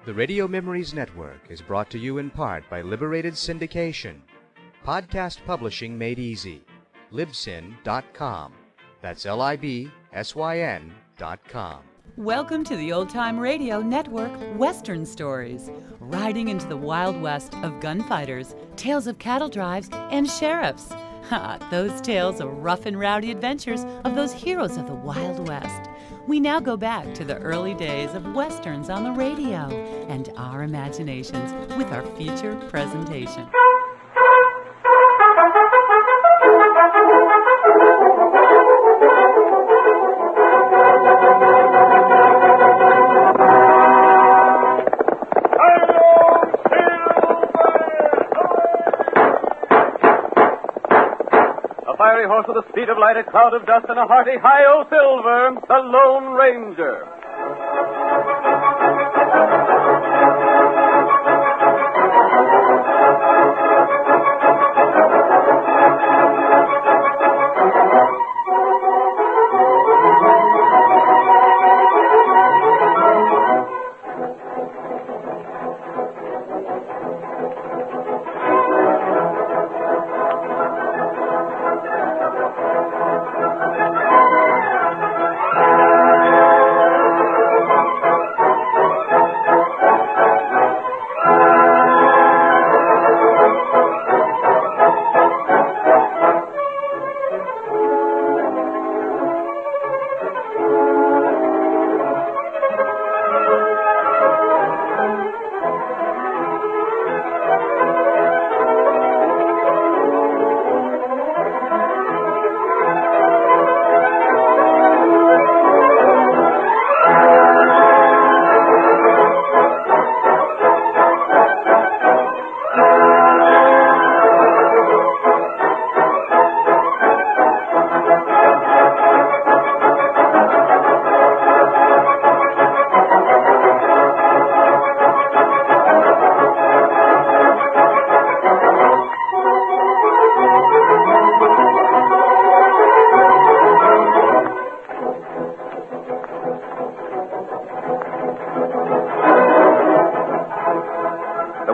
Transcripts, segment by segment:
The Radio Memories Network is brought to you in part by Liberated Syndication. Podcast publishing made easy. Libsyn.com. That's Libsyn.com. Welcome to the Old Time Radio Network Western Stories, riding into the Wild West of gunfighters, tales of cattle drives, and sheriffs. Those tales of rough and rowdy adventures of those heroes of the Wild West. We now go back to the early days of Westerns on the radio and our imaginations with our feature presentation. Horse with the speed of light, a cloud of dust, and a hearty hi-yo silver, the Lone Ranger.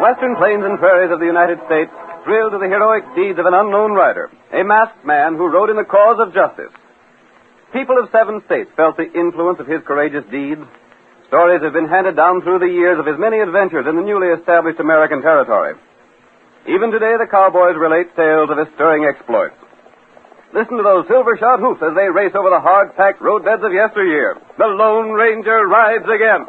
Western plains and prairies of the United States thrilled to the heroic deeds of an unknown rider, a masked man who rode in the cause of justice. People of 7 states felt the influence of his courageous deeds. Stories have been handed down through the years of his many adventures in the newly established American territory. Even today, the cowboys relate tales of his stirring exploits. Listen to those silver-shod hoofs as they race over the hard-packed roadbeds of yesteryear. The Lone Ranger rides again.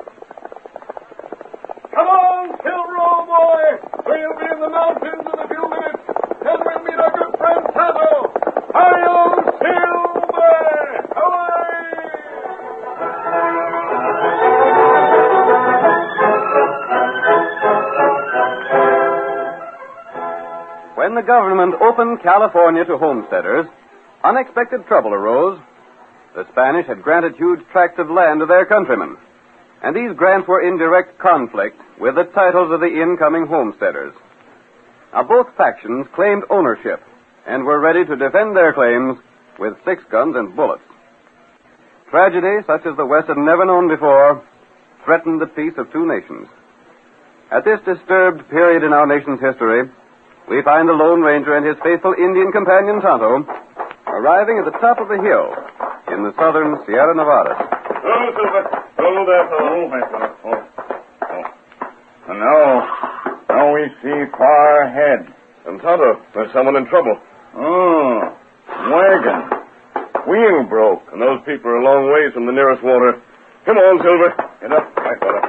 Come on, Silver, old boy! We'll be in the mountains in a few minutes, and we'll meet our good friend Tonto. Hi-yo, Silver! Away! When the government opened California to homesteaders, unexpected trouble arose. The Spanish had granted huge tracts of land to their countrymen, and these grants were in direct conflict with the titles of the incoming homesteaders. Now, both factions claimed ownership and were ready to defend their claims with 6 guns and bullets. Tragedy, such as the West had never known before, threatened the peace of 2 nations. At this disturbed period in our nation's history, we find the Lone Ranger and his faithful Indian companion Tonto arriving at the top of a hill in the southern Sierra Nevadas. Oh, Silver. Oh, that's all. Oh. And now we see far ahead. And Tonto, there's someone in trouble. Oh, wagon. Wheel broke. And those people are a long ways from the nearest water. Come on, Silver. Get up, my fella.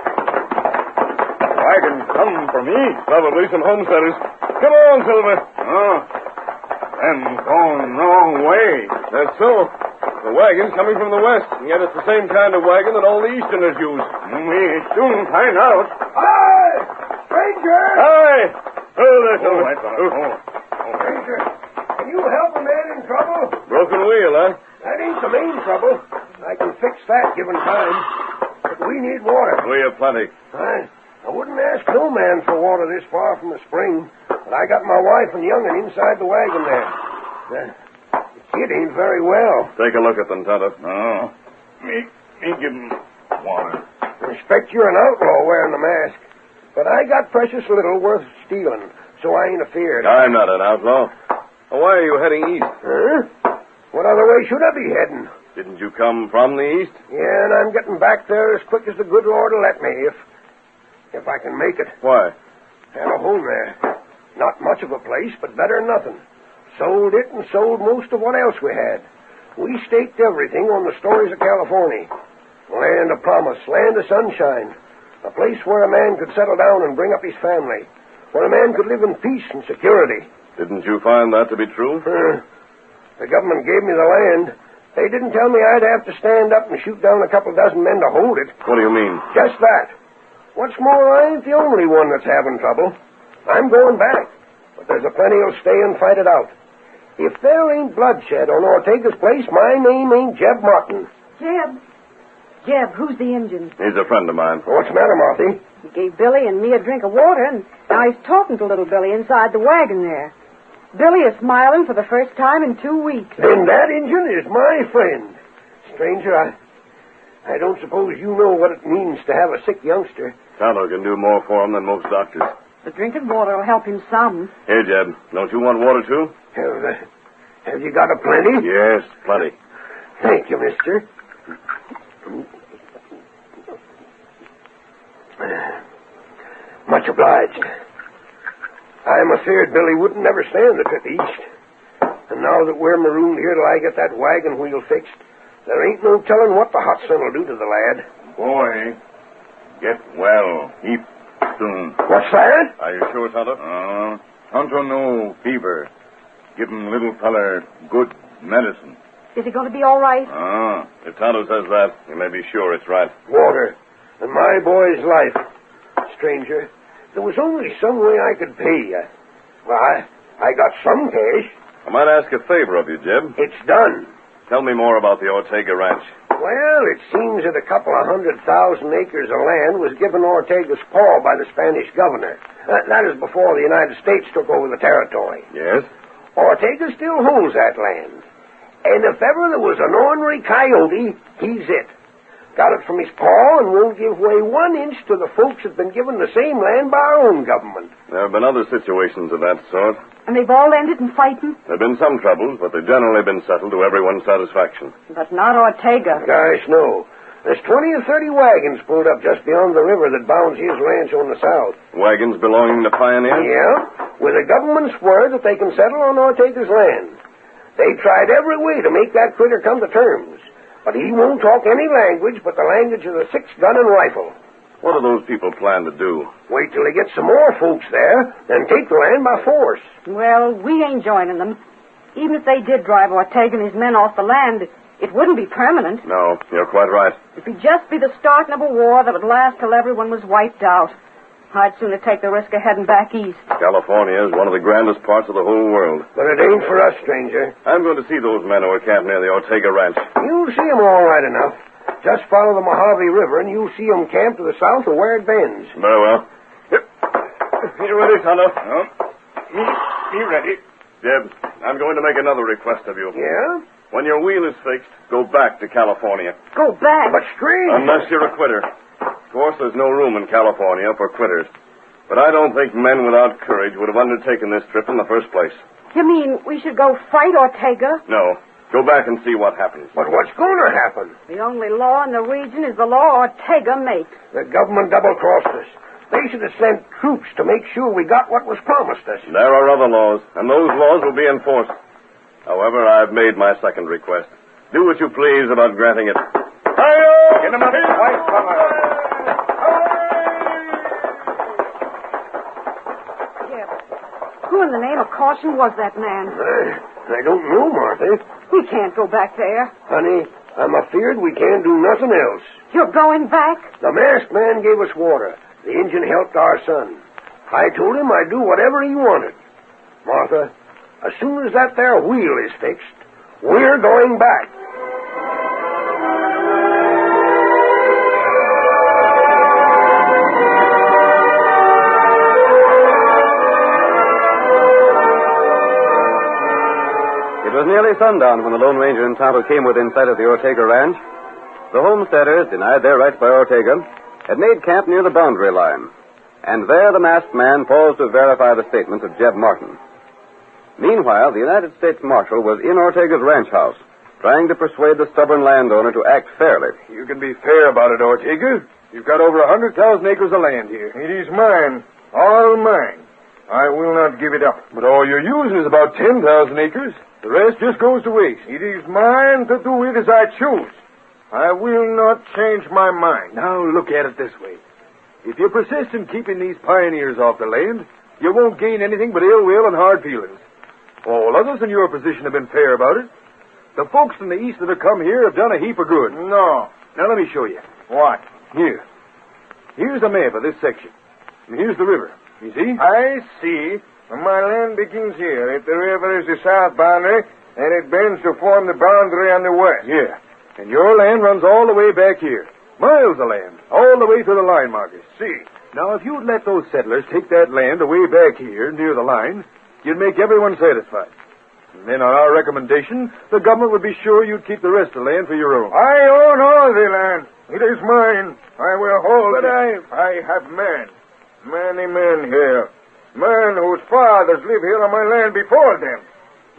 Wagon come for me. Probably some homesteaders. Come on, Silver. Oh, them going wrong way. That's so. The wagon's coming from the west, and yet it's the same kind of wagon that all the Easterners use. We soon find out. Hi! Ranger! Hi! Oh, there, Silver. my fella. Ranger, can you help a man in trouble? Broken wheel, huh? That ain't the main trouble. I can fix that given time. But we need water. We have plenty. I wouldn't ask no man for water this far from the spring, but I got my wife and young'un inside the wagon there. The kid ain't very well. Take a look at them, Tonto. Oh, me give him water. I expect you're an outlaw wearing the mask. But I got precious little worth stealing, so I ain't afeard. I'm not an outlaw. Why are you heading east? Huh? What other way should I be heading? Didn't you come from the east? Yeah, and I'm getting back there as quick as the good Lord will let me, if I can make it. Why? Had a home there. Not much of a place, but better than nothing. Sold it and sold most of what else we had. We staked everything on the stories of California. Land of promise, land of sunshine. A place where a man could settle down and bring up his family. Where a man could live in peace and security. Didn't you find that to be true? The government gave me the land. They didn't tell me I'd have to stand up and shoot down a couple dozen men to hold it. What do you mean? Just that. What's more, I ain't the only one that's having trouble. I'm going back. But there's a plenty who'll stay and fight it out. If there ain't bloodshed on Ortega's place, my name ain't Jeb Martin. Jeb, who's the Injun? He's a friend of mine. What's the matter, Marthy? He gave Billy and me a drink of water, and now he's talking to little Billy inside the wagon there. Billy is smiling for the first time in 2 weeks. Then that Injun is my friend. Stranger, I don't suppose you know what it means to have a sick youngster. Tonto can do more for him than most doctors. The drinking water will help him some. Here, Jeb, don't you want water, too? Have you got a plenty? Yes, plenty. Thank you, mister. Much obliged. I'm afeard Billy wouldn't never stand the trip east. And now that we're marooned here till I get that wagon wheel fixed, there ain't no telling what the hot sun will do to the lad. Boy, get well. Heap soon. What's that? Are you sure, Tonto? Tonto no fever. Give him little feller good medicine. Is he going to be all right? If Tonto says that, you may be sure it's right. Water. And my boy's life. Stranger, there was only some way I could pay you. Well, I got some cash. I might ask a favor of you, Jeb. It's done. Tell me more about the Ortega Ranch. Well, it seems that a couple of 100,000 acres of land was given Ortega's paw by the Spanish governor. That is before the United States took over the territory. Yes? Ortega still holds that land. And if ever there was an ornery coyote, he's it. Got it from his paw and won't give way 1 inch to the folks that've been given the same land by our own government. There have been other situations of that sort. And they've all ended in fighting? There have been some troubles, but they've generally been settled to everyone's satisfaction. But not Ortega. Gosh, no. There's 20 or 30 wagons pulled up just beyond the river that bounds his ranch on the south. Wagons belonging to pioneers? Yeah, with the government's word that they can settle on Ortega's land. They tried every way to make that critter come to terms. But he won't talk any language but the language of the 6-gun and rifle. What do those people plan to do? Wait till they get some more folks there, then take the land by force. Well, we ain't joining them. Even if they did drive Ortega and his men off the land, it wouldn't be permanent. No, you're quite right. It'd just be the starting of a war that would last till everyone was wiped out. I'd sooner take the risk of heading back east. California is one of the grandest parts of the whole world. But it ain't for us, stranger. I'm going to see those men who are camped near the Ortega Ranch. You'll see 'em all right enough. Just follow the Mojave River, and you'll see 'em camped to the south of where it bends. Very well. Yep. You ready, Tonto? Me ready. Jeb, I'm going to make another request of you. Yeah? When your wheel is fixed, go back to California. Go back? But strange. Unless you're a quitter. Of course, there's no room in California for quitters. But I don't think men without courage would have undertaken this trip in the first place. You mean we should go fight Ortega? No. Go back and see what happens. But what's going to happen? The only law in the region is the law Ortega makes. The government double-crossed us. They should have sent troops to make sure we got what was promised us. There are other laws, and those laws will be enforced. However, I've made my second request. Do what you please about granting it. Hi-yo! Get him up, white fella. Jeb, who in the name of caution was that man? I don't know, Martha. We can't go back there. Honey, I'm afeard we can't do nothing else. You're going back? The masked man gave us water. The Injun helped our son. I told him I'd do whatever he wanted. Martha, as soon as that there wheel is fixed, we're going back. It was nearly sundown when the Lone Ranger and Tonto came within sight of the Ortega Ranch. The homesteaders, denied their rights by Ortega, had made camp near the boundary line, and there the masked man paused to verify the statements of Jeb Martin. Meanwhile, the United States Marshal was in Ortega's ranch house, trying to persuade the stubborn landowner to act fairly. You can be fair about it, Ortega. You've got over 100,000 acres of land here. It is mine. All mine. I will not give it up. But all you're using is about 10,000 acres. The rest just goes to waste. It is mine to do it as I choose. I will not change my mind. Now, look at it this way. If you persist in keeping these pioneers off the land, you won't gain anything but ill will and hard feelings. All others in your position have been fair about it. The folks from the east that have come here have done a heap of good. No. Now, let me show you. What? Here. Here's a map of this section. And here's the river. You see? I see. My land begins here. If the river is the south boundary, and it bends to form the boundary on the west. Yeah. And your land runs all the way back here. Miles of land. All the way to the line markers. See. Now, if you'd let those settlers take that land away back here, near the line, you'd make everyone satisfied. And then on our recommendation, the government would be sure you'd keep the rest of the land for your own. I own all the land. It is mine. I will hold it. But I have men. Many men here. Men whose fathers live here on my land before them.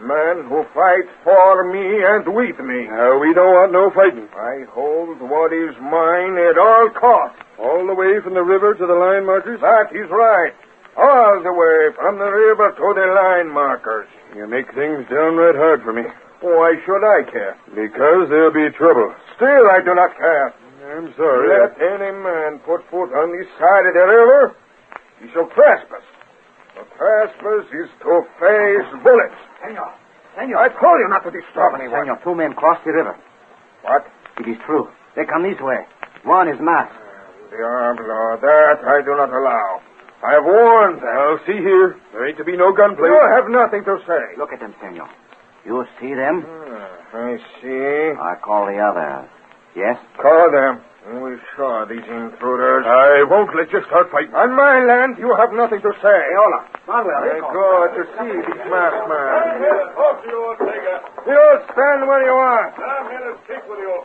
Men who fight for me and with me. We don't want no fighting. I hold what is mine at all costs. All the way from the river to the line markers? That is right. All the way from the river to the line markers. You make things downright hard for me. Why should I care? Because there'll be trouble. Still, I do not care. I'm sorry. Let any man put foot on this side of the river, he shall trespass. The trespass is to face bullets. Senor. I told you not to disturb anyone. Senor, 2 men crossed the river. What? It is true. They come this way. One is masked. Diablo, that I do not allow. I've warned them. Now, see here. There ain't to be no gunplay. You have nothing to say. Look at them, senor. You see them? I see. I call the others. Yes? Call them. We saw these intruders. I won't let you start fighting. On my land, you have nothing to say. Hola. Manuel, I go to see these masked men. I'm here to talk to you, Ortega. You stand where you are. I'm here to speak with you.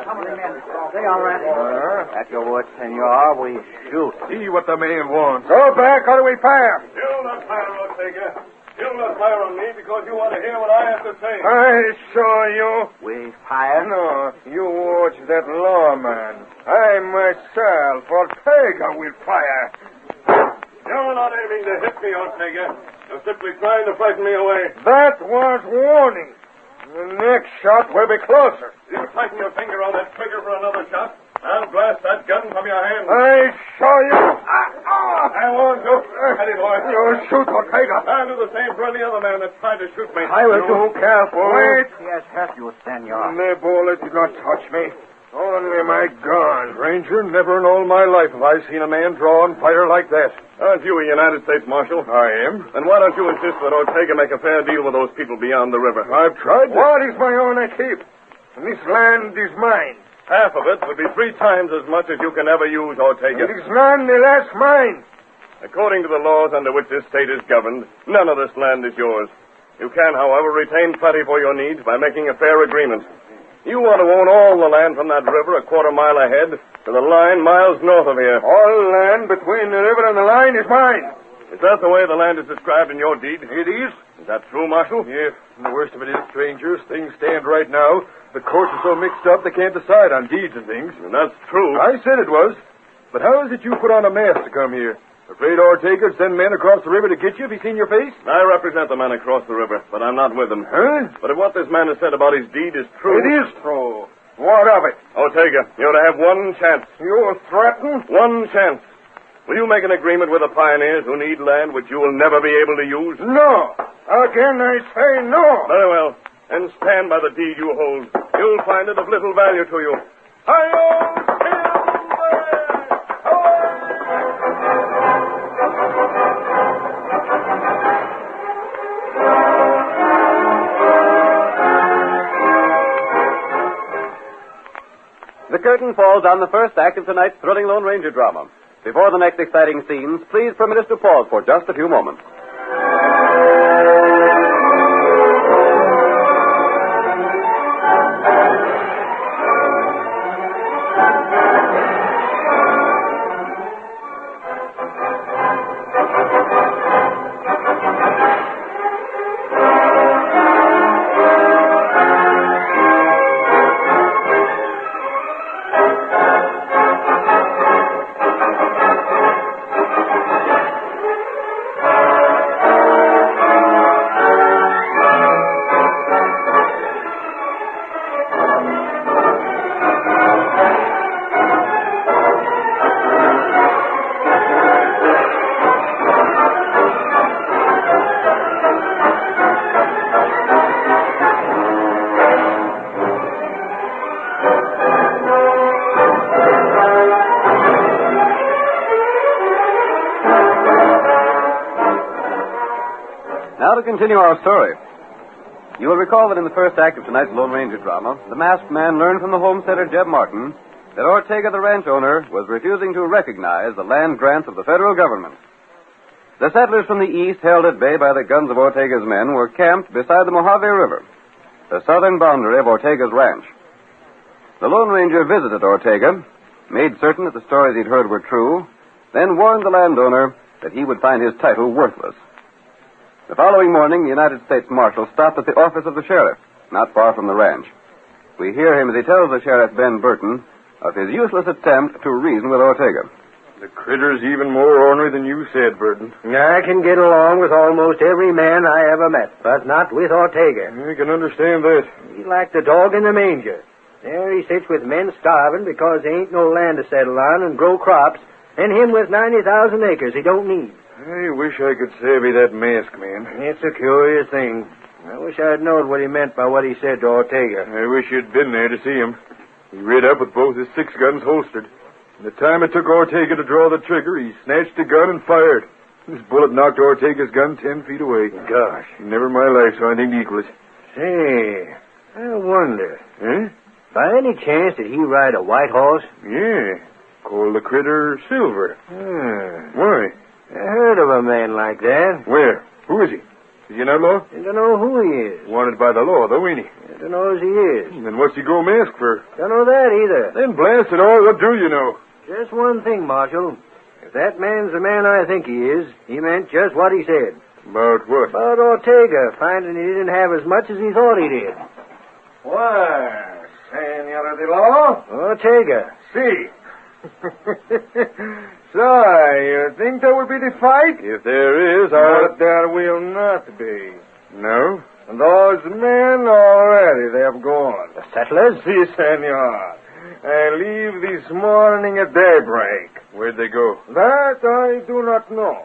Some of the men. They are ready. At your word, senor, we shoot. See what the man wants. Go back, or do we fire? You'll not fire, Ortega. You'll not fire on me because you want to hear what I have to say. I saw you. We fire? No, you watch that lawman. I myself, Ortega, will fire. You're not aiming to hit me, Ortega. You're simply trying to frighten me away. That was warning. The next shot will be closer. You tighten your finger on that trigger for another shot, I'll blast that gun from your hand. I saw you. I warned you. Steady, boy. You shoot, Ortega. I'll do the same for any other man that tried to shoot me. I will do. Careful. Wait. He has hurt you, senor. The bullet did not touch me. Only my gun. Ranger, never in all my life have I seen a man draw and fire like that. Aren't you a United States Marshal? I am. Then why don't you insist that Ortega make a fair deal with those people beyond the river? I've tried to. What is my own I keep? And this land is mine. Half of it would be 3 times as much as you can ever use, Ortega. It is none the less mine. According to the laws under which this state is governed, none of this land is yours. You can, however, retain plenty for your needs by making a fair agreement. You want to own all the land from that river a quarter mile ahead to the line miles north of here. All land between the river and the line is mine. Is that the way the land is described in your deed? It is. Is that true, Marshal? Yes. And the worst of it is, strangers, things stand right now. The courts are so mixed up they can't decide on deeds and things. And that's true. I said it was. But how is it you put on a mask to come here? Afraid Ortega would send men across the river to get you if he seen your face? I represent the men across the river, but I'm not with them. Huh? But if what this man has said about his deed is true... It is true. What of it? Ortega, you're to have one chance. You threaten? One chance. Will you make an agreement with the pioneers who need land which you will never be able to use? No. Again, I say no. Very well. And stand by the deed you hold. You'll find it of little value to you. Hi-yo! The curtain falls on the first act of tonight's thrilling Lone Ranger drama. Before the next exciting scenes, please permit us to pause for just a few moments. Now to continue our story. You will recall that in the first act of tonight's Lone Ranger drama, the masked man learned from the homesteader Jeb Martin that Ortega, the ranch owner, was refusing to recognize the land grants of the federal government. The settlers from the east, held at bay by the guns of Ortega's men, were camped beside the Mojave River, the southern boundary of Ortega's ranch. The Lone Ranger visited Ortega, made certain that the stories he'd heard were true, then warned the landowner that he would find his title worthless. The following morning, the United States Marshal stopped at the office of the sheriff, not far from the ranch. We hear him as he tells the sheriff, Ben Burton, of his useless attempt to reason with Ortega. The critter's even more ornery than you said, Burton. I can get along with almost every man I ever met, but not with Ortega. I can understand that. He's like the dog in the manger. There he sits with men starving because there ain't no land to settle on and grow crops, and him with 90,000 acres he don't need. I wish I could savvy that masked man. It's a curious thing. I wish I'd known what he meant by what he said to Ortega. I wish you'd been there to see him. He rid up with both his 6 guns holstered. And the time it took Ortega to draw the trigger, he snatched the gun and fired. His bullet knocked Ortega's gun 10 feet away. Gosh. Never in my life saw anything to equal it. Say, I wonder. Huh? By any chance did he ride a white horse? Yeah. Called the critter Silver. Why? I heard of a man like that. Where? Who is he? Is he an outlaw? I don't know who he is. Wanted by the law, though, ain't he? I don't know as he is. Then what's he go masked for? Don't know that either. Then blast it all, what do you know? Just one thing, Marshal. If that man's the man I think he is, he meant just what he said. About what? About Ortega finding he didn't have as much as he thought he did. Why, Senor de Law? Ortega. See. So, you think there will be the fight? If there is, But there will not be. No? Those men already, they have gone. The settlers? Si, senor. I leave this morning at daybreak. Where'd they go? That I do not know.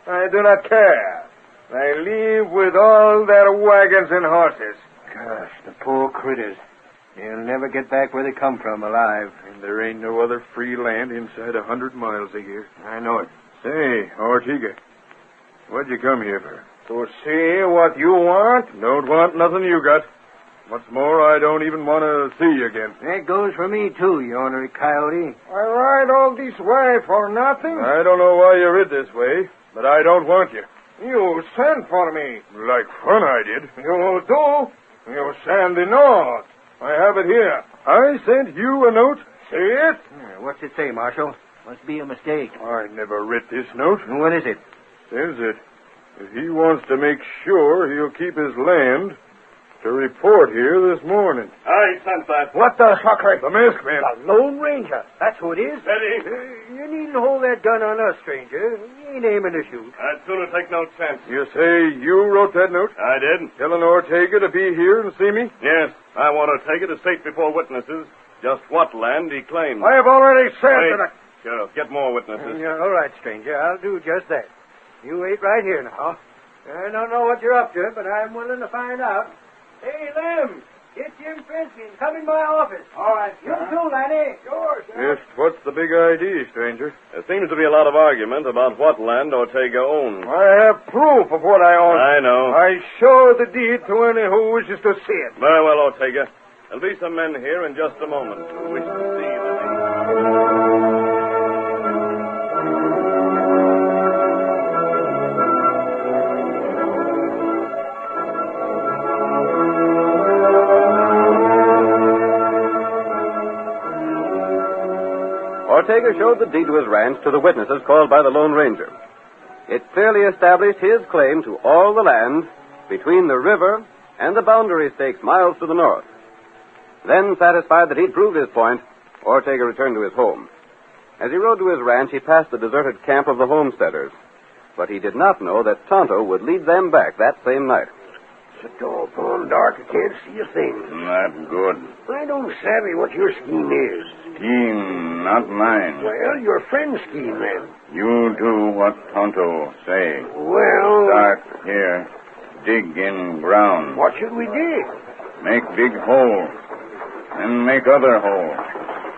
I do not care. I leave with all their wagons and horses. Gosh, the poor critters. They'll never get back where they come from alive. And there ain't no other free land inside 100 miles of here. I know it. Say, Ortega, what'd you come here for? To see what you want? Don't want nothing you got. What's more, I don't even want to see you again. That goes for me, too, you ornery coyote. I ride all this way for nothing? I don't know why you rid this way, but I don't want you. You sent for me. Like fun I did. You do? You send the note. I have it here. I sent you a note? See it? What's it say, Marshal? Must be a mistake. I never writ this note. What is it? Says it. If he wants to make sure he'll keep his land, to report here this morning. I sent that. What the sucker? The masked man. The Lone Ranger. That's who it is. Steady. You needn't hold that gun on us, stranger. You ain't aiming to shoot. I'd sooner take no chance. You say you wrote that note? I did. Telling Ortega to be here and see me? Yes. I want Ortega to state before witnesses just what land he claims. I have already said Wait. that Sheriff, get more witnesses. Yeah, all right, stranger. I'll do just that. You wait right here now. I don't know what you're up to, but I'm willing to find out. Hey, Lem, get Jim Frisbee and come in my office. All right, You too, Lanny. Sure, Just what's the big idea, stranger? There seems to be a lot of argument about what land Ortega owns. I have proof of what I own. I know. I show the deed to any who wishes to see it. Very well, Ortega. There'll be some men here in just a moment who wish to see the deed. Ortega showed the deed to his ranch to the witnesses called by the Lone Ranger. It clearly established his claim to all the land between the river and the boundary stakes miles to the north. Then, satisfied that he'd proved his point, Ortega returned to his home. As he rode to his ranch, he passed the deserted camp of the homesteaders. But he did not know that Tonto would lead them back that same night. It's so doggone dark, I can't see a thing. Not good. I don't savvy what your scheme is. Scheme, not mine. Well, your friend's scheme, then. You do what Tonto say. Well... Start here. Dig in ground. What should we dig? Make big holes. Then make other holes.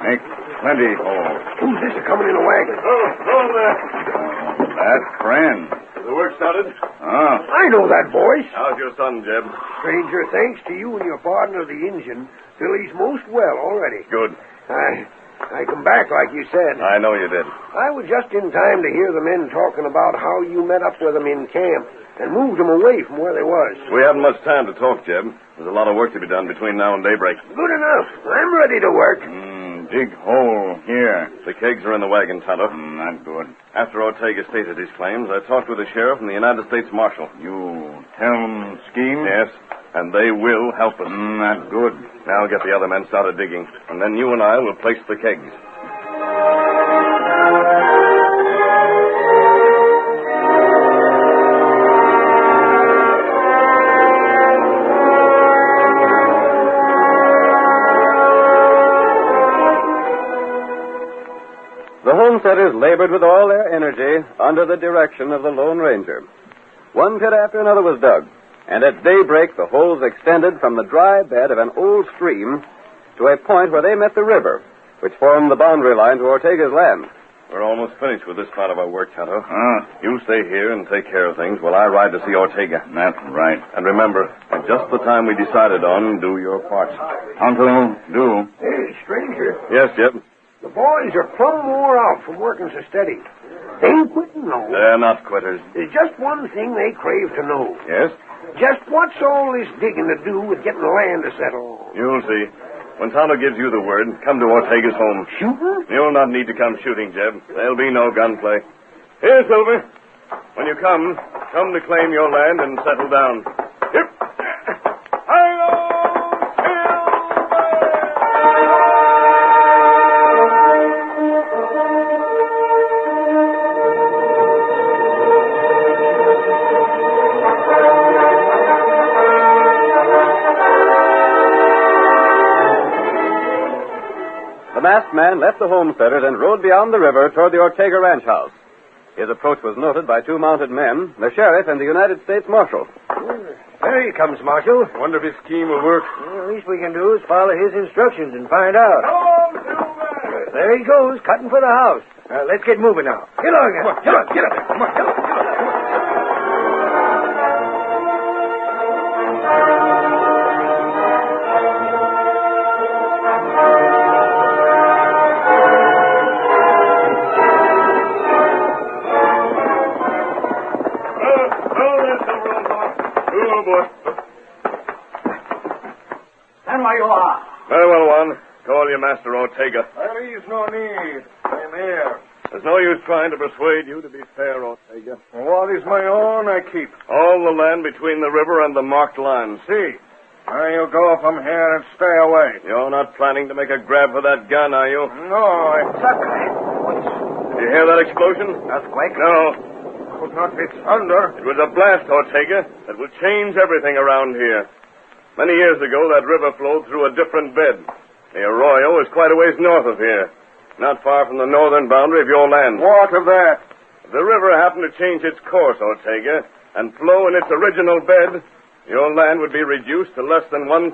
Make plenty holes. Who's this coming in a wagon? Oh, there. That's friend. The work's started. Ah. I know that voice. How's your son, Jeb? Stranger, thanks to you and your partner, the Injun, Billy's most well already. Good. I come back like you said. I know you did. I was just in time to hear the men talking about how you met up with them in camp and moved them away from where they was. We haven't much time to talk, Jeb. There's a lot of work to be done between now and daybreak. Good enough. I'm ready to work. Dig hole here. The kegs are in the wagon, Tonto. Not good. After Ortega stated his claims, I talked with the sheriff and the United States Marshal. You tell them scheme? Yes, and they will help us. Not good. Now get the other men started digging, and then you and I will place the kegs. The homesteaders labored with all their energy under the direction of the Lone Ranger. One pit after another was dug, and at daybreak the holes extended from the dry bed of an old stream to a point where they met the river, which formed the boundary line to Ortega's land. We're almost finished with this part of our work, Tonto. Ah. You stay here and take care of things while I ride to see Ortega. That's right. And remember, at just the time we decided on, do your part. Tonto, do. Hey, stranger, Yes, Jeb? the boys are plumb wore out from working so steady. They ain't quitting, no. They're not quitters. There's just one thing they crave to know. Yes? Just what's all this digging to do with getting the land to settle? You'll see. When Tonto gives you the word, come to Ortega's home. Shooting? You'll not need to come shooting, Jeb. There'll be no gunplay. Here, Silver. When you come to claim your land and settle down. Yep. Hi-yo, The masked man left the homesteaders and rode beyond the river toward the Ortega ranch house. His approach was noted by two mounted men, the sheriff and the United States Marshal. There he comes, Marshal. Wonder if his scheme will work. Well, the least we can do is follow his instructions and find out. There he goes, cutting for the house. Let's get moving now. Get on, get up there. Come on, get up. Stand where you are. Very well, Juan. Call your master Ortega. There is no need. I'm here. There's no use trying to persuade you to be fair, Ortega. What is my own, I keep. All the land between the river and the marked lines. See. Now you go from here and stay away. You're not planning to make a grab for that gun, are you? No, Did you hear that explosion? Earthquake? No. could not be thunder. It was a blast, Ortega, that will change everything around here. Many years ago, that river flowed through a different bed. The arroyo is quite a ways north of here, not far from the northern boundary of your land. What of that? If the river happened to change its course, Ortega, and flow in its original bed, your land would be reduced to less than 1,000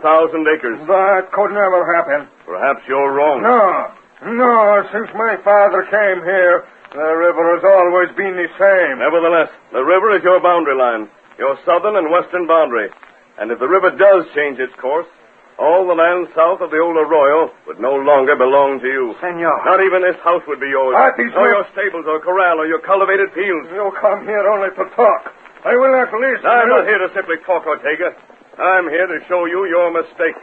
acres. That could never happen. Perhaps you're wrong. No, since my father came here, the river has always been the same. Nevertheless, the river is your boundary line, your southern and western boundary. And if the river does change its course, all the land south of the old arroyo would no longer belong to you. Senor. Not even this house would be yours. That is nor not- your stables or corral or your cultivated fields. You come here only to talk. I will not listen. I'm not here to simply talk, Ortega. I'm here to show you your mistake.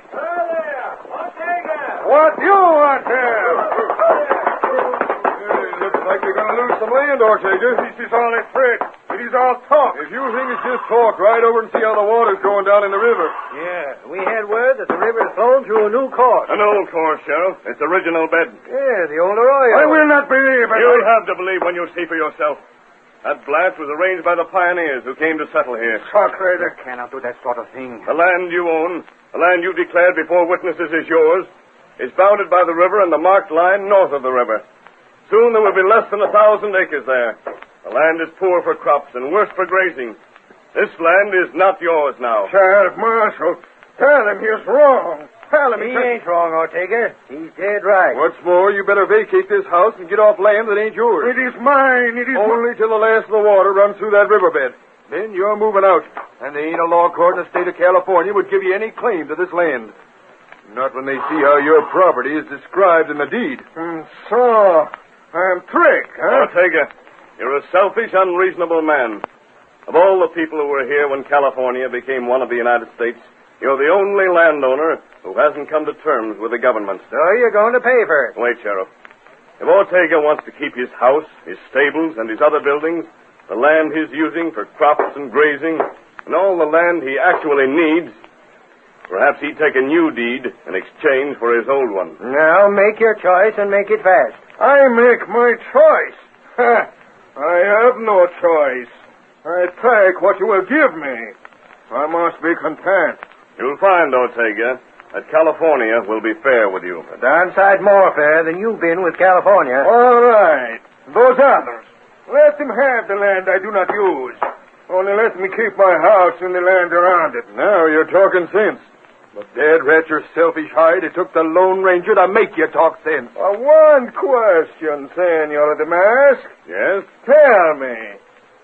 What you want here? Looks like you're going to lose some land, Ortega. This is all a trick. It is all talk. If you think it's just talk, ride over and see how the water's going down in the river. Yeah, we had word that the river is flowing through a new course. An old course, Sheriff. Its original bed. Yeah, the old arroyo. I will not believe it. You'll have to believe when you see for yourself. That blast was arranged by the pioneers who came to settle here. Sacre. Cannot do that sort of thing. The land you own, the land you declared before witnesses is yours, is bounded by the river and the marked line north of the river. Soon there will be less than 1,000 acres there. The land is poor for crops and worse for grazing. This land is not yours now. Sheriff Marshal, tell him he's wrong. Tell him He ain't wrong, Ortega. He's dead right. What's more, you better vacate this house and get off land that ain't yours. It is mine. It is only till the last of the water runs through that riverbed. then you're moving out. And there ain't a law court in the state of California would give you any claim to this land. Not when they see how your property is described in the deed. So, I'm tricked, huh? Ortega, you're a selfish, unreasonable man. Of all the people who were here when California became one of the United States, you're the only landowner who hasn't come to terms with the government. So you're going to pay for it. Wait, Sheriff. If Ortega wants to keep his house, his stables, and his other buildings, the land he's using for crops and grazing, and all the land he actually needs, perhaps he'd take a new deed in exchange for his old one. Now, make your choice and make it fast. I make my choice. I have no choice. I take what you will give me. I must be content. You'll find, Ortega, that California will be fair with you. A darn sight more fair than you've been with California. All right. Those others. Let them have the land I do not use. Only let me keep my house and the land around it. Now you're talking sense. But, Dad, rat your selfish hide. It took the Lone Ranger to make you talk sense. One question, Senor de Mask. Yes? Tell me,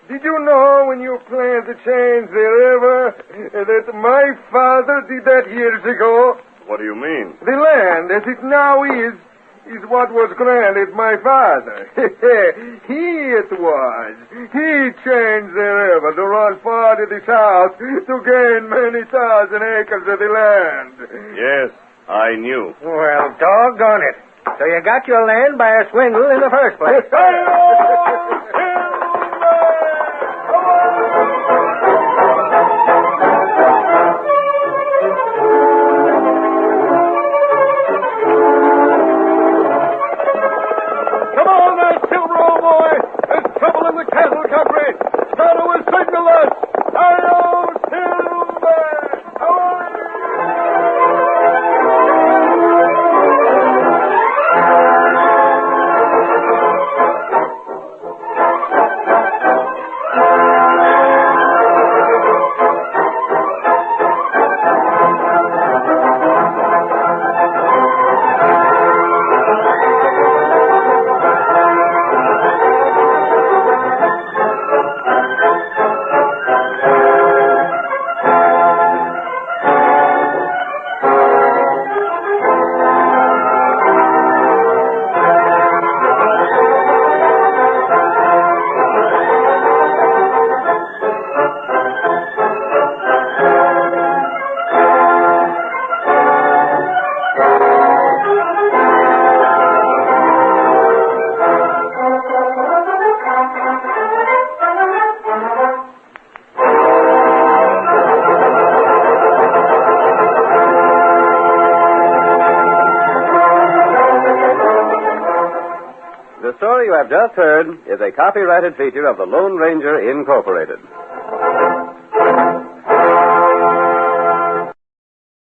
did you know when you planned to change the river that my father did that years ago? What do you mean? The land, as it now is what was granted my father. He it was. He changed the river to run far to the south to gain many thousand acres of the land. Yes, I knew. Well, doggone it. So you got your land by a swindle in the first place. The story you have just heard is a copyrighted feature of the Lone Ranger, Incorporated.